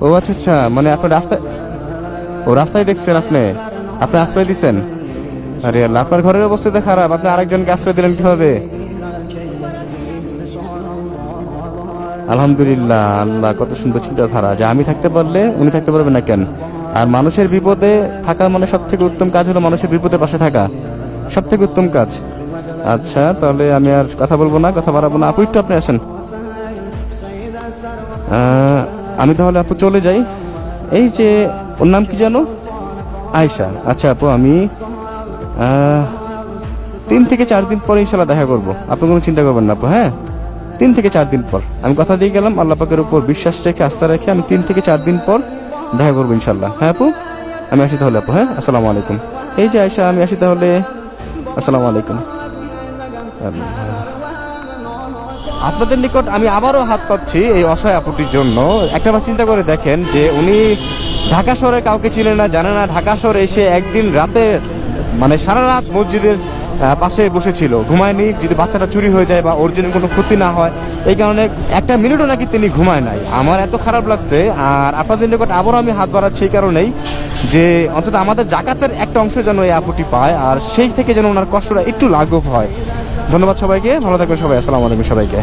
ও আচ্ছা আচ্ছা, মানে আপনার রাস্তায়, ও রাস্তায় দেখছেন আপনি, আপনি আশ্রয় দিচ্ছেন? আরে আল্লাহ, আপনার ঘরের অবস্থা তো খারাপ, আপনি আরেকজনকে আশ্রয় দিলেন কিভাবে? আলহামদুলিল্লাহ, আল্লাহ কত সুন্দর চিন্তাধারা যে আমি থাকতে পারলে উনি থাকতে পারবেন না কেন? আর মানুষের বিপদে থাকা মানে সব থেকে উত্তম কাজ হলো মানুষের বিপদে পাশে থাকা, সব থেকে উত্তম কাজ। আচ্ছা তাহলে আমি আর কথা বলবো না, কথা বাড়াবো না, আপু একটু আপনি আসেন। আহ, আমি তাহলে আপু চলে যাই। এই যে ওর নাম কি জানো? আয়শা। আচ্ছা আপু, আমি আহ, 3 থেকে 4 দিন পর ইনশাল্লাহ দেখা করবো, আপনি কোনো চিন্তা করবেন না আপু। হ্যাঁ, 3 থেকে 4 দিন পর আমি কথা দিয়ে গেলাম, আল্লাহ পাকের উপর বিশ্বাস রেখে আস্থা রেখে আমি 3 থেকে 4 দিন পর দেখা করবো ইনশাল্লাহ। হ্যাঁ আপু, আমি আসি তাহলে আপু। হ্যাঁ, আসসালামু আলাইকুম। এই যে আয়শা, আমি আসি তাহলে। আসসালামু আলাইকুম। আপনাদের নিকট আমি আবারও হাত পাচ্ছি এই অসহায় আপুটির জন্য। একটা বার চিন্তা করে দেখেন যে উনি ঢাকা শহরে কাউকে চিনে না, জানে না, ঢাকা শহরে এসে একদিন রাতে মানে সারা রাত মসজিদের পাশে বসেছিল, ঘুমায়নি। যদি বাচ্চাটা চুরি হয়ে যায় বা ওর জন্য কোনো ক্ষতি না হয়, এই কারণে একটা মিনিটও নাকি তিনি ঘুমায় নাই। আমার এত খারাপ লাগছে। আর আপনাদের নিকট আবারও আমি হাত বাড়াচ্ছি এই কারণেই যে অন্তত আমাদের জাকাতের একটা অংশ যেন এই আপুটি পায়, আর সেই থেকে যেন ওনার কষ্টটা একটু লাঘব হয়। ধন্যবাদ সবাইকে, ভালো থাকবেন সবাই, আসসালামু আলাইকুম সবাইকে।